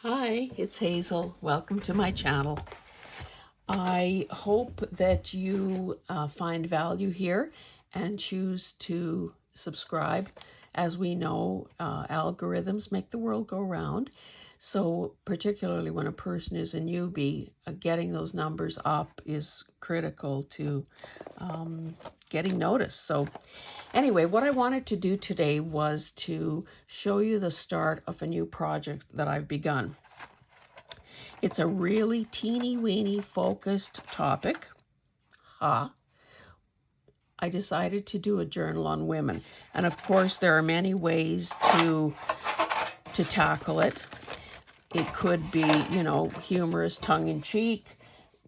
Hi, it's Hazel. Welcome to my channel. I hope that you find value here and choose to subscribe. As we know, algorithms make the world go round. So particularly when a person is a newbie, getting those numbers up is critical to getting noticed. So anyway, what I wanted to do today was to show you the start of a new project that I've begun. It's a really teeny weeny focused topic. I decided to do a journal on women. And of course, there are many ways to tackle it. It could be, humorous, tongue-in-cheek,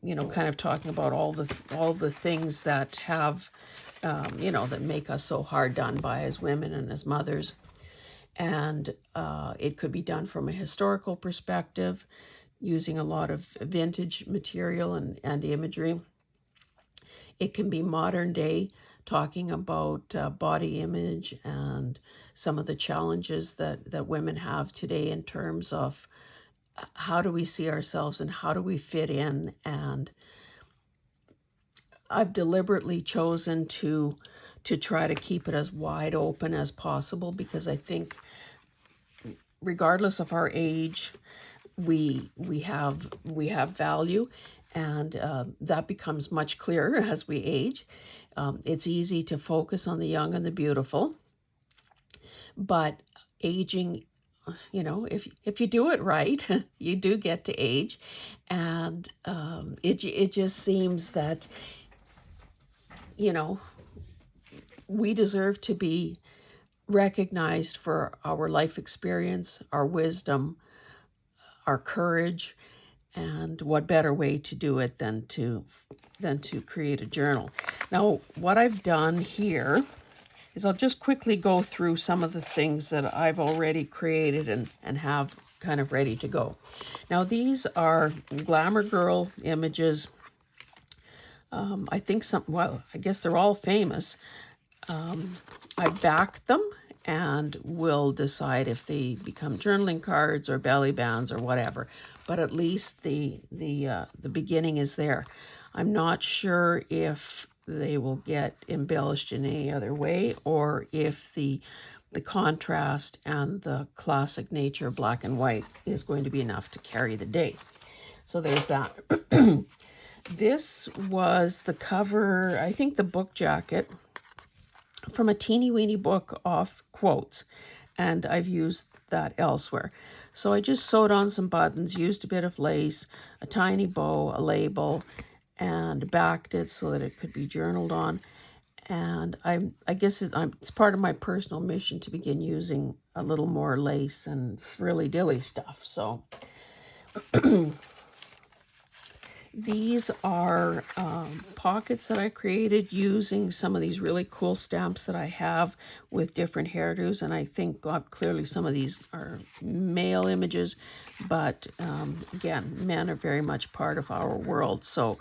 kind of talking about all the things that have, that make us so hard done by as women and as mothers. And it could be done from a historical perspective, using a lot of vintage material and imagery. It can be modern day, talking about body image and some of the challenges that women have today in terms of how do we see ourselves and how do we fit in. And I've deliberately chosen to try to keep it as wide open as possible, because I think regardless of our age, we have value, and that becomes much clearer as we age. It's easy to focus on the young and the beautiful, but aging, if you do it right, you do get to age, and it just seems that we deserve to be recognized for our life experience, our wisdom, our courage. And what better way to do it than to create a journal. Now, what I've done here is I'll just quickly go through some of the things that I've already created and have kind of ready to go. Now, these are Glamour Girl images. I think I guess they're all famous. I backed them and will decide if they become journaling cards or belly bands or whatever. But at least the beginning is there. I'm not sure if they will get embellished in any other way, or if the contrast and the classic nature of black and white is going to be enough to carry the day. So there's that. This was the cover, I think the book jacket, from a teeny weeny book off Quotes, and I've used that elsewhere. So I just sewed on some buttons, used a bit of lace, a tiny bow, a label, and backed it so that it could be journaled on. And I guess it's part of my personal mission to begin using a little more lace and frilly-dilly stuff. So these are pockets that I created using some of these really cool stamps that I have with different hairdos. And I think clearly some of these are male images, but again, men are very much part of our world, so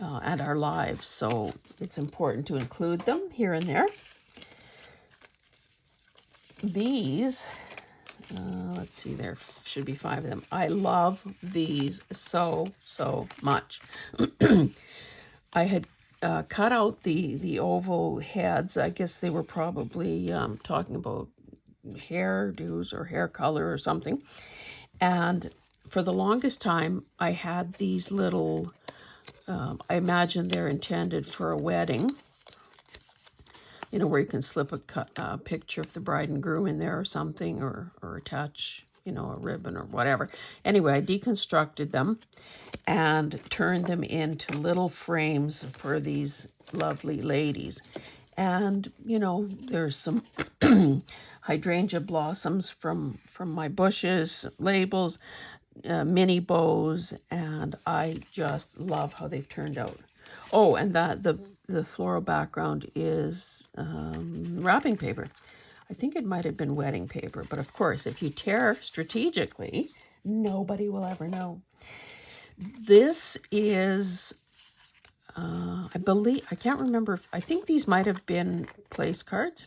and our lives. So it's important to include them here and there. These, let's see, there should be 5 of them. I love these so much. I had cut out the oval heads. I guess they were probably talking about hairdos or hair color or something. And for the longest time, I had these little, I imagine they're intended for a wedding, where you can slip a picture of the bride and groom in there or something, or attach, a ribbon or whatever. Anyway, I deconstructed them and turned them into little frames for these lovely ladies. And, there's some hydrangea blossoms from my bushes, labels, mini bows, and I just love how they've turned out. Oh, and that the floral background is wrapping paper. I think it might have been wedding paper, but of course, if you tear strategically, nobody will ever know. This is, I believe, I can't remember, I think these might have been place cards.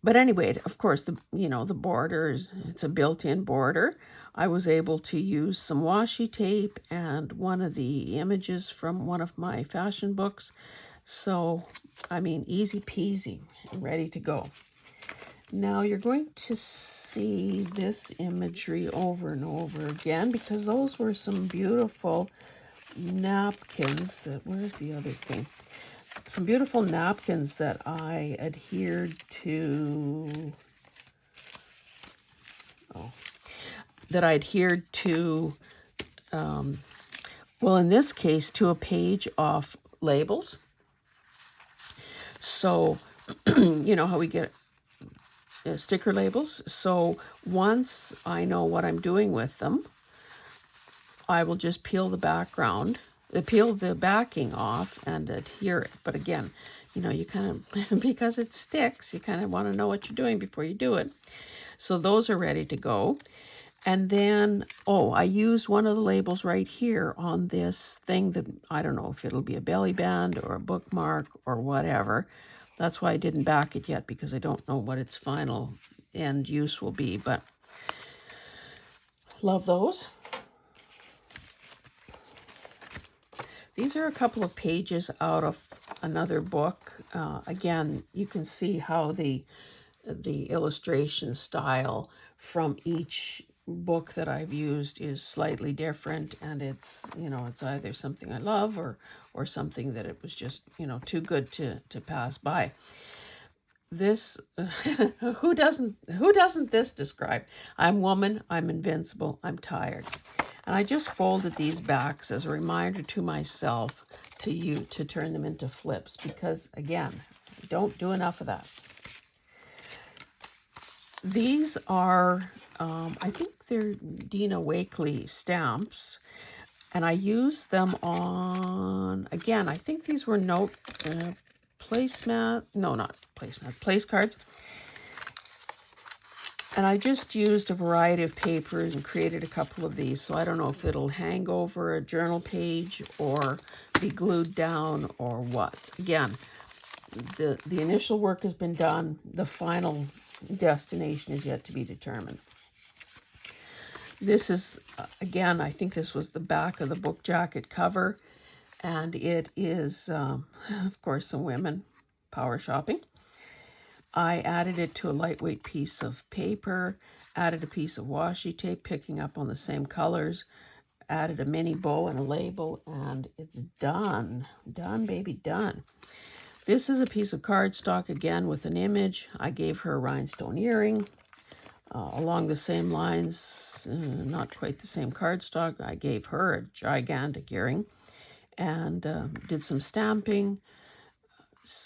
But anyway, of course, the borders, it's a built-in border. I was able to use some washi tape and one of the images from one of my fashion books. So, I mean, easy peasy, ready to go. Now you're going to see this imagery over and over again because those were some beautiful napkins. Where's the other thing? Some beautiful napkins that I adhered to. That I adhered to, well, in this case, to a page of labels. So, you know how we get sticker labels? So once I know what I'm doing with them, I will just peel the backing off and adhere it. But again, you kind of, because it sticks, you kind of want to know what you're doing before you do it. So those are ready to go. And then, I used one of the labels right here on this thing that I don't know if it'll be a belly band or a bookmark or whatever. That's why I didn't back it yet, because I don't know what its final end use will be, but love those. These are a couple of pages out of another book. Again, you can see how the illustration style from each book that I've used is slightly different, and it's it's either something I love or something that it was just too good to pass by. This who doesn't this describe? I'm woman, I'm invincible, I'm tired. And I just folded these backs as a reminder to myself to turn them into flips, because again, I don't do enough of that. These are, I think they're Dina Wakley stamps, and I used them on, again, I think these were place cards. And I just used a variety of papers and created a couple of these. So I don't know if it'll hang over a journal page or be glued down or what. Again, the initial work has been done. The final destination is yet to be determined. This is, again, I think this was the back of the book jacket cover. And it is, of course, some women power shopping. I added it to a lightweight piece of paper, added a piece of washi tape, picking up on the same colors, added a mini bow and a label, and it's done. Done, baby, done. This is a piece of cardstock, again, with an image. I gave her a rhinestone earring. Along the same lines, not quite the same cardstock, I gave her a gigantic earring and did some stamping.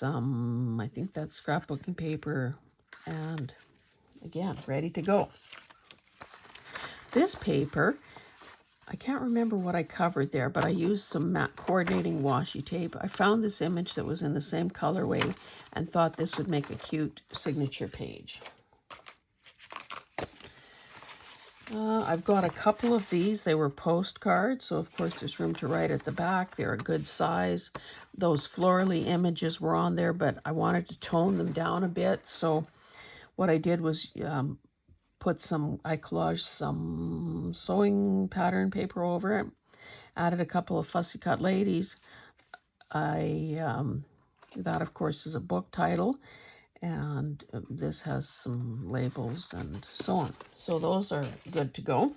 I think that's scrapbooking paper, and again, ready to go. This paper, I can't remember what I covered there, but I used some matte coordinating washi tape. I found this image that was in the same colorway and thought this would make a cute signature page. I've got a couple of these. They were postcards, so of course there's room to write at the back. They're a good size. Those florally images were on there, but I wanted to tone them down a bit. So what I did was I collaged some sewing pattern paper over it, added a couple of fussy cut ladies. That of course is a book title, and this has some labels and so on. So those are good to go.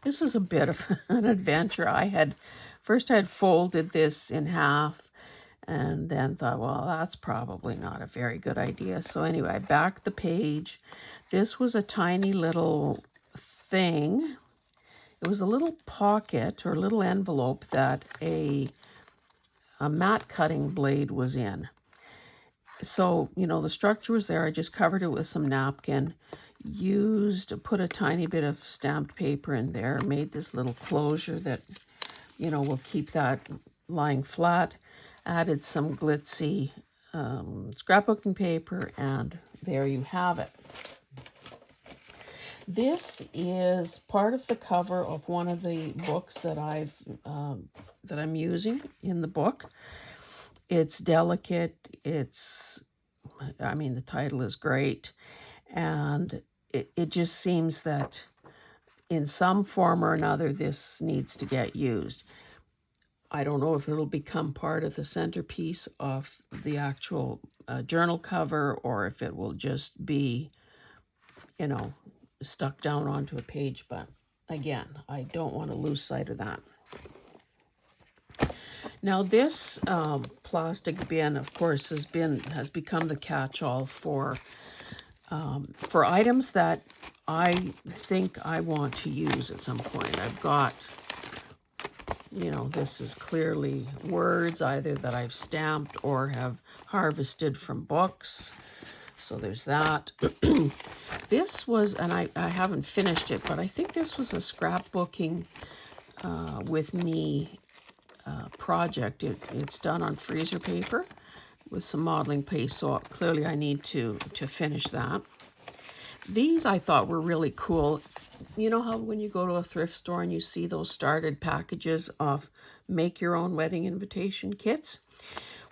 This was a bit of an adventure. I had folded this in half and then thought, well, that's probably not a very good idea. So anyway, I backed the page. This was a tiny little thing. It was a little pocket or a little envelope that a mat cutting blade was in. So, the structure was there. I just covered it with some napkin, put a tiny bit of stamped paper in there, made this little closure that, will keep that lying flat, added some glitzy scrapbooking paper, and there you have it. This is part of the cover of one of the books that I'm using in the book. It's delicate. It's I mean, the title is great. And it just seems that in some form or another, this needs to get used. I don't know if it'll become part of the centerpiece of the actual journal cover, or if it will just be, you know, stuck down onto a page. But again, I don't want to lose sight of that. Now this plastic bin, of course, has become the catch-all for items that I think I want to use at some point. I've got, you know, this is clearly words either that I've stamped or have harvested from books. So there's that. This was, and I haven't finished it, but I think this was a scrapbooking with me project. It's done on freezer paper with some modeling paste, so clearly I need to finish that. These I thought were really cool. You know how when you go to a thrift store and you see those started packages of make your own wedding invitation kits?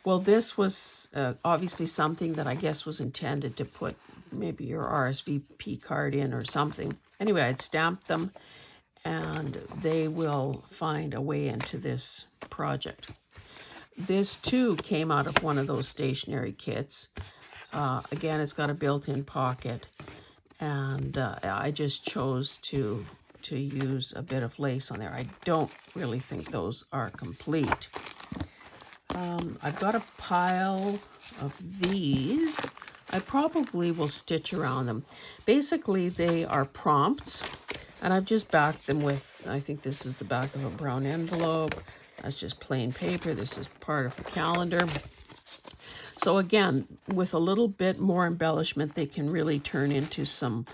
Well, this was obviously something that I guess was intended to put maybe your RSVP card in or something. Anyway, I'd stamped them, and they will find a way into this project. This too came out of one of those stationery kits. Again, it's got a built-in pocket, and I just chose to use a bit of lace on there. I don't really think those are complete. I've got a pile of these. I probably will stitch around them. Basically, they are prompts, and I've just backed them with, I think this is the back of a brown envelope. That's just plain paper. This is part of a calendar. So again, with a little bit more embellishment, they can really turn into some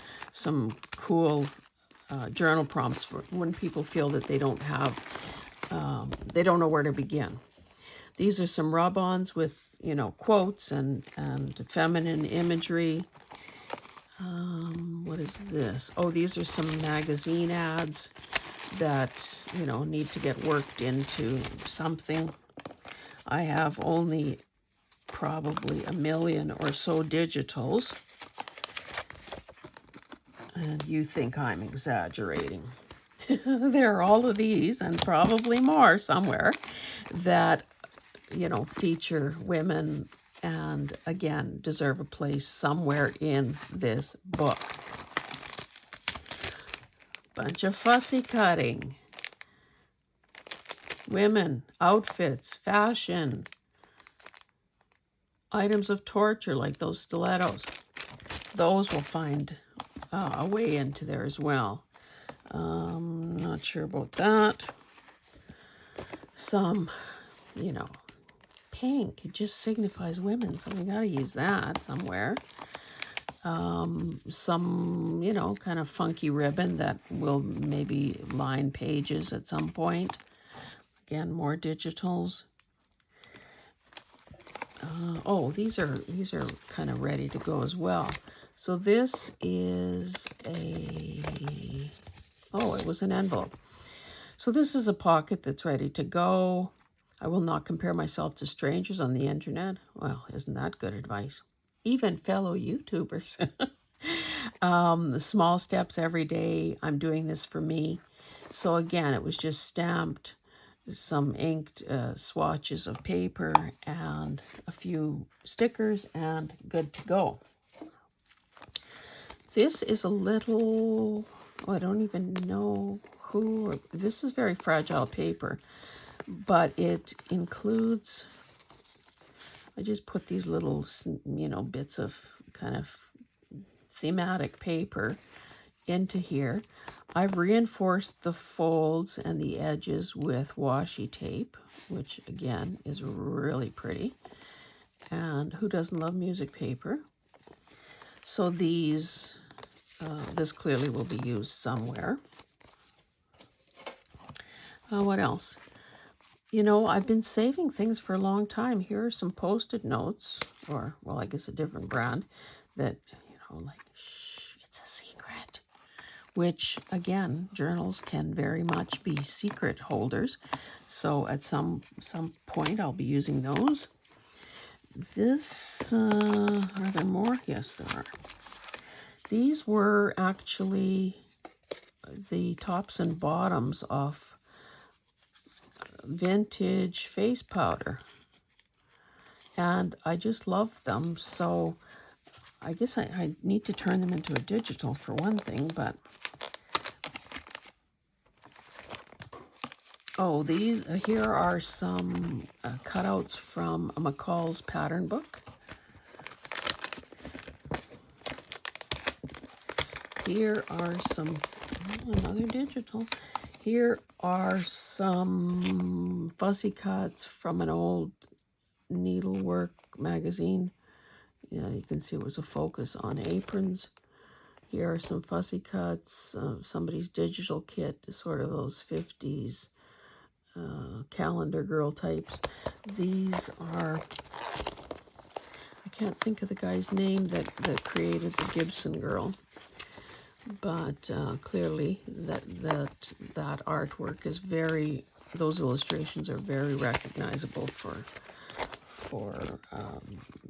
cool journal prompts for when people feel that they don't have, they don't know where to begin. These are some rub-ons with, you know, quotes and feminine imagery. What is this? Oh, these are some magazine ads that, you know, need to get worked into something. I have only probably 1 million or so digitals. And you think I'm exaggerating. There are all of these, and probably more somewhere, that, you know, feature women and, again, deserve a place somewhere in this book. Bunch of fussy cutting. Women, outfits, fashion, items of torture like those stilettos. Those will find a way into there as well. Not sure about that. Some, you know, pink. It just signifies women, so we got to use that somewhere. Some, you know, kind of funky ribbon that will maybe line pages at some point. Again, more digitals. Oh, these are kind of ready to go as well. So this is a, oh, it was an envelope. So this is a pocket that's ready to go. I will not compare myself to strangers on the internet. Well, isn't that good advice? Even fellow YouTubers. The small steps every day. I'm doing this for me. So again, it was just stamped, some inked swatches of paper, and a few stickers, and good to go. This is a little, oh, I don't even know who, or, this is very fragile paper, but it includes, I just put these little, you know, bits of kind of thematic paper into here. I've reinforced the folds and the edges with washi tape, which again is really pretty. And who doesn't love music paper? So these, this clearly will be used somewhere. What else? You know, I've been saving things for a long time. Here are some Post-it notes, or, well, I guess a different brand, that, you know, like, shh, it's a secret. Which, again, journals can very much be secret holders. So at some point, I'll be using those. This, are there more? Yes, there are. These were actually the tops and bottoms of vintage face powder. And I just love them, so I guess I need to turn them into a digital for one thing, but... Oh, these, here are some cutouts from McCall's pattern book. Here are some, another digital. Here are some fussy cuts from an old needlework magazine. Yeah, you can see it was a focus on aprons. Here are some fussy cuts, somebody's digital kit, sort of those 50s calendar girl types. These are, I can't think of the guy's name that created the Gibson girl, but clearly that artwork is very, those illustrations are very recognizable for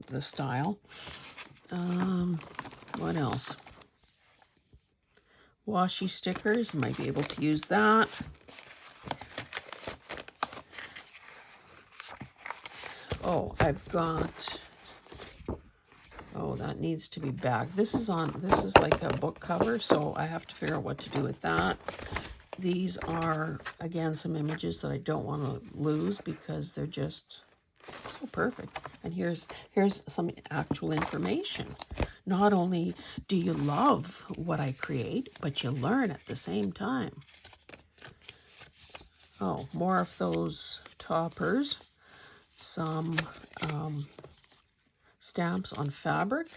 the style. What else? Washi stickers, might be able to use that. Oh, I've got, oh, that needs to be back. This is like a book cover, so I have to figure out what to do with that. These are, again, some images that I don't want to lose because they're just so perfect. And here's some actual information. Not only do you love what I create, but you learn at the same time. Oh, more of those toppers. Some stamps on fabric.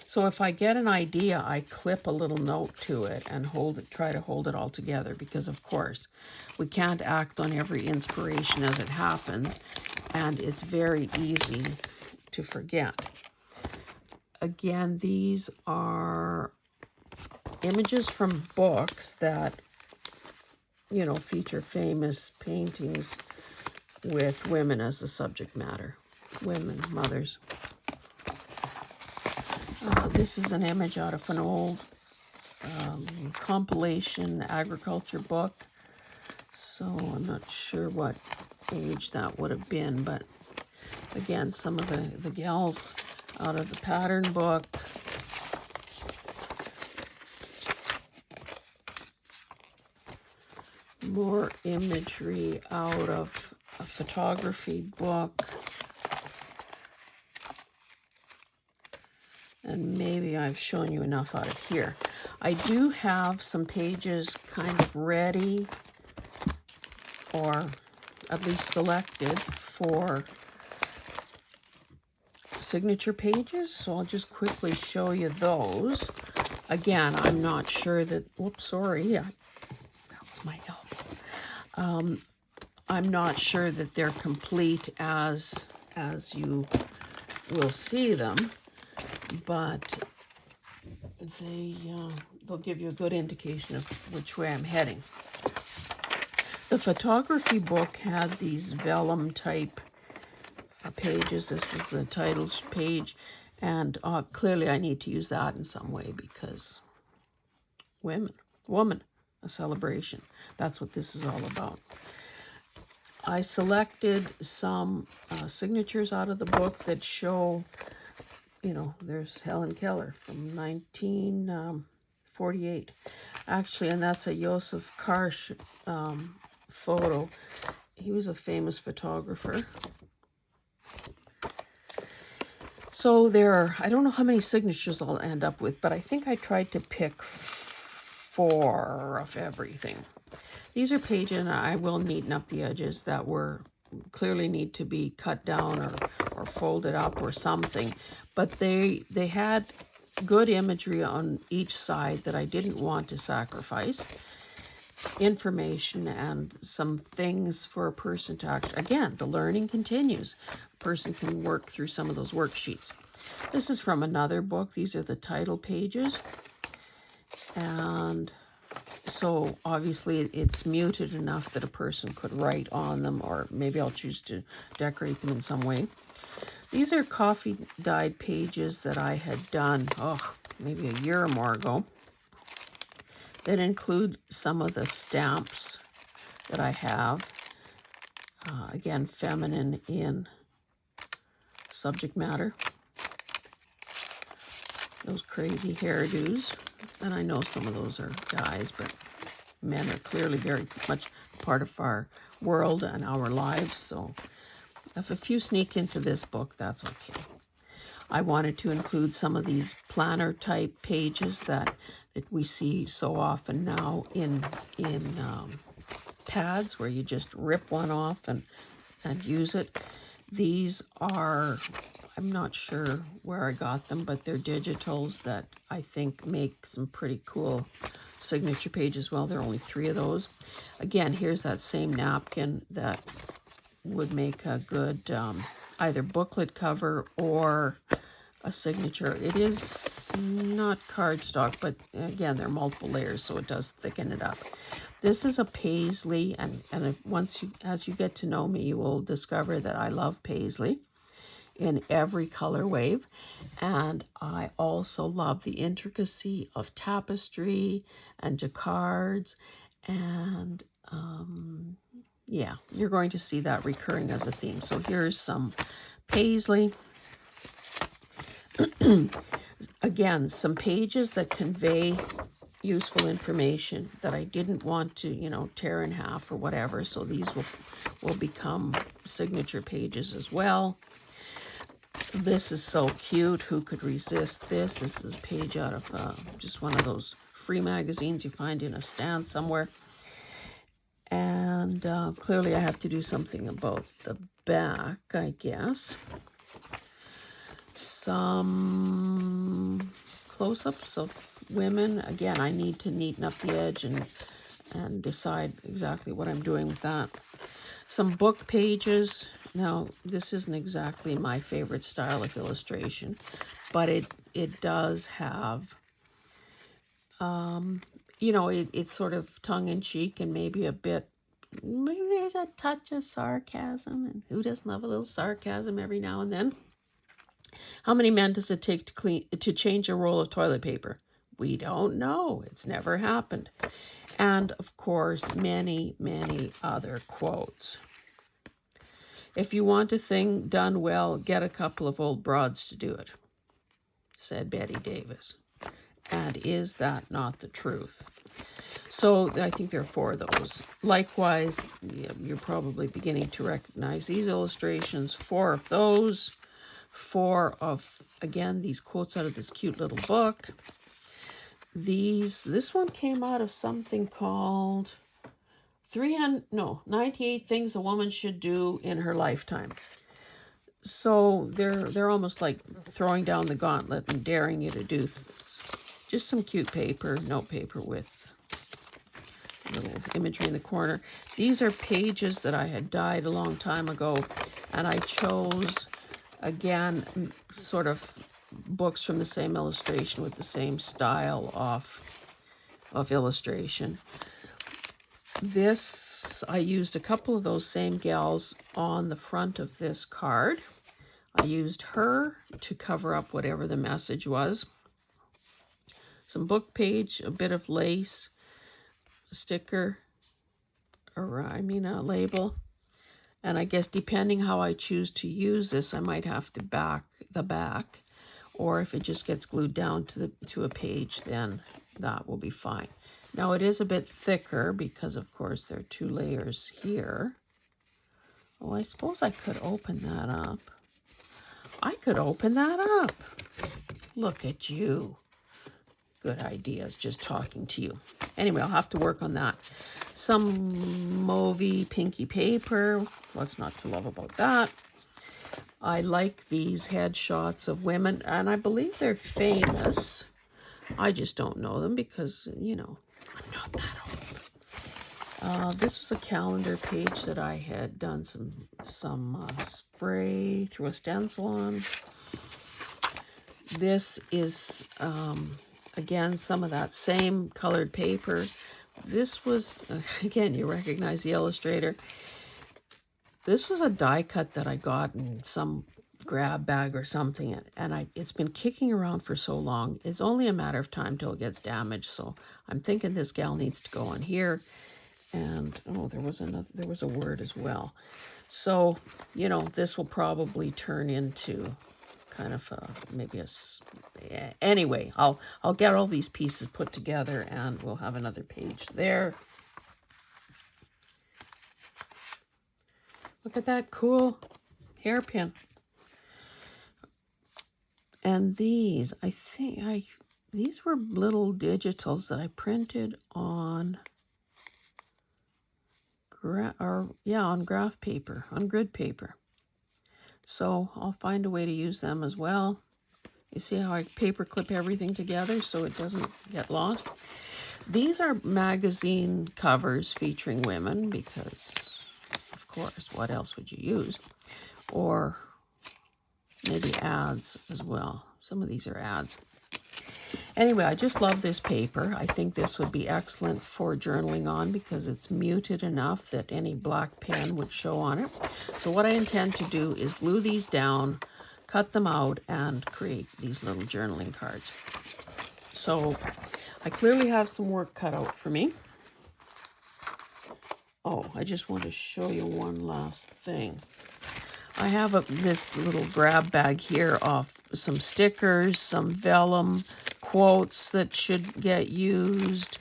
So if I get an idea, I clip a little note to it and try to hold it all together, because of course we can't act on every inspiration as it happens, and it's very easy to forget. Again, these are images from books that, you know, feature famous paintings with women as the subject matter. Women, mothers. This is an image out of an old compilation agriculture book. So I'm not sure what age that would have been, but again, some of the gals out of the pattern book. More imagery out of a photography book. And maybe I've shown you enough out of here. I do have some pages kind of ready, or at least selected for signature pages. So I'll just quickly show you those. Again, I'm not sure that, whoops, sorry. That was my elbow. I'm not sure that they're complete as you will see them, but they'll give you a good indication of which way I'm heading. The photography book had these vellum type pages. This was the title page, and clearly I need to use that in some way because woman, a celebration. That's what this is all about. I selected some signatures out of the book that show, you know, there's Helen Keller from 1948. Actually, and that's a Joseph Karsh photo. He was a famous photographer. So there are, I don't know how many signatures I'll end up with, but I think I tried to pick 4 of everything. These are pages, and I will neaten up the edges that were clearly need to be cut down or folded up or something. But they had good imagery on each side that I didn't want to sacrifice. Information and some things for a person to actually, again, the learning continues. A person can work through some of those worksheets. This is from another book. These are the title pages. And so obviously it's muted enough that a person could write on them, or maybe I'll choose to decorate them in some way. These are coffee dyed pages that I had done, maybe a year or more ago, that include some of the stamps that I have. Again, feminine in subject matter. Those crazy hairdos. And I know some of those are guys, but men are clearly very much part of our world and our lives. So if a few sneak into this book, that's okay. I wanted to include some of these planner type pages that we see so often now in pads, where you just rip one off and use it. These are, I'm not sure where I got them, but they're digitals that I think make some pretty cool signature pages. Well, there are only 3 of those. Again, here's that same napkin that would make a good either booklet cover or a signature. It is not cardstock, but again, there are multiple layers, so it does thicken it up. This is a paisley, and as you get to know me, you will discover that I love paisley in every color wave, and I also love the intricacy of tapestry and jacquards, and yeah, you're going to see that recurring as a theme. So here's some paisley. Again, some pages that convey useful information that I didn't want to, tear in half or whatever. So these will become signature pages as well. This is so cute. Who could resist this? This is a page out of just one of those free magazines you find in a stand somewhere. And clearly I have to do something about the back, I guess. Some close-ups of women. Again, I need to neaten up the edge and decide exactly what I'm doing with that. Some book pages. Now, this isn't exactly my favorite style of illustration, but it does have, it's sort of tongue-in-cheek and maybe there's a touch of sarcasm, and who doesn't love a little sarcasm every now and then? How many men does it take to change a roll of toilet paper? We don't know. It's never happened. And, of course, many, many other quotes. If you want a thing done well, get a couple of old broads to do it, said Betty Davis. And is that not the truth? So I think there are 4 of those. Likewise, you're probably beginning to recognize these illustrations. 4 of those. 4 of, again, these quotes out of this cute little book. This one came out of something called 98 Things a Woman Should Do in Her Lifetime. So they're almost like throwing down the gauntlet and daring you to do just some cute paper, note paper with little imagery in the corner. These are pages that I had dyed a long time ago, and I chose, again, sort of books from the same illustration with the same style of illustration. This, I used a couple of those same gals on the front of this card. I used her to cover up whatever the message was. Some book page, a bit of lace, a sticker, a label. And I guess depending how I choose to use this, I might have to back the back. Or if it just gets glued down to a page, then that will be fine. Now it is a bit thicker because, of course, there are 2 layers here. Oh, I suppose I could open that up. I could open that up. Look at you. Good ideas, just talking to you. Anyway, I'll have to work on that. Some mauvey pinky paper. What's not to love about that? I like these headshots of women, and I believe they're famous. I just don't know them because, I'm not that old. This was a calendar page that I had done some spray through a stencil on. This is, again, some of that same colored paper this was, again, you recognize the illustrator. This was a die cut that I got in some grab bag or something, and it's been kicking around for so long. It's only a matter of time till it gets damaged, so I'm thinking this gal needs to go on here. And, oh, there was a word as well. So, you know, this will probably turn into kind of maybe anyway, I'll get all these pieces put together and we'll have another page there. Look at that cool hairpin. And these, I think these were little digitals that I printed on on graph paper, on grid paper. So I'll find a way to use them as well. You see how I paper clip everything together so it doesn't get lost? These are magazine covers featuring women because, of course, what else would you use? Or maybe ads as well. Some of these are ads. Anyway, I just love this paper. I think this would be excellent for journaling on because it's muted enough that any black pen would show on it. So what I intend to do is glue these down, cut them out, and create these little journaling cards. So I clearly have some work cut out for me. Oh, I just want to show you one last thing. I have this little grab bag here of some stickers, some vellum, quotes that should get used,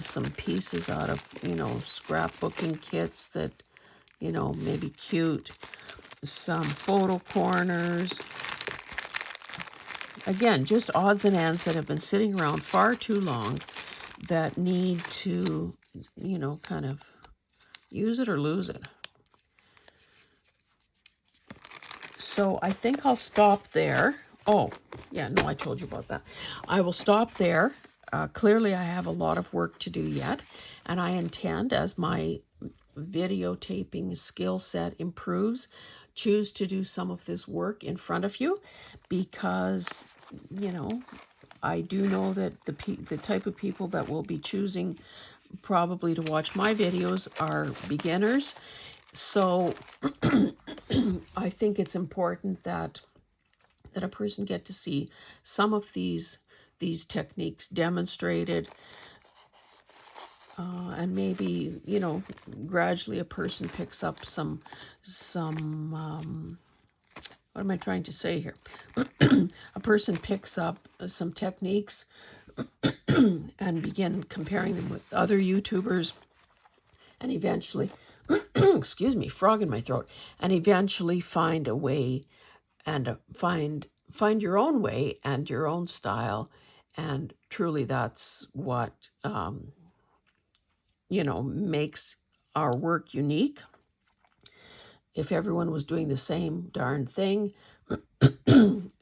some pieces out of, scrapbooking kits that, may be cute, some photo corners. Again, just odds and ends that have been sitting around far too long that need to, kind of use it or lose it. So I think I'll stop there. Oh, yeah, no, I told you about that. I will stop there. Clearly, I have a lot of work to do yet, and I intend, as my videotaping skill set improves, choose to do some of this work in front of you because, I do know that the type of people that will be choosing probably to watch my videos are beginners. So I think it's important that a person get to see some of these techniques demonstrated, and maybe, gradually a person picks up some what am I trying to say here? A person picks up some techniques and begin comparing them with other YouTubers, and eventually, excuse me, frog in my throat, and eventually find a way and find your own way and your own style. And truly that's what, makes our work unique. If everyone was doing the same darn thing,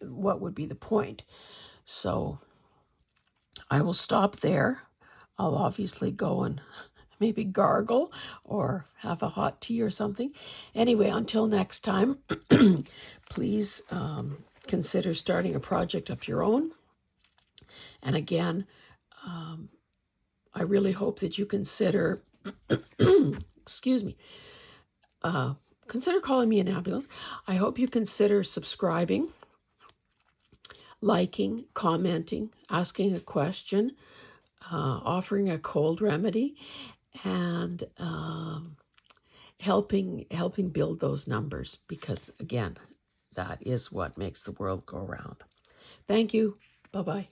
what would be the point? So I will stop there. I'll obviously go and maybe gargle or have a hot tea or something. Anyway, until next time, please consider starting a project of your own. And again, I really hope that you consider, excuse me, consider calling me an ambulance. I hope you consider subscribing, liking, commenting, asking a question, offering a cold remedy, and helping build those numbers, because again, that is what makes the world go round. Thank you. Bye-bye.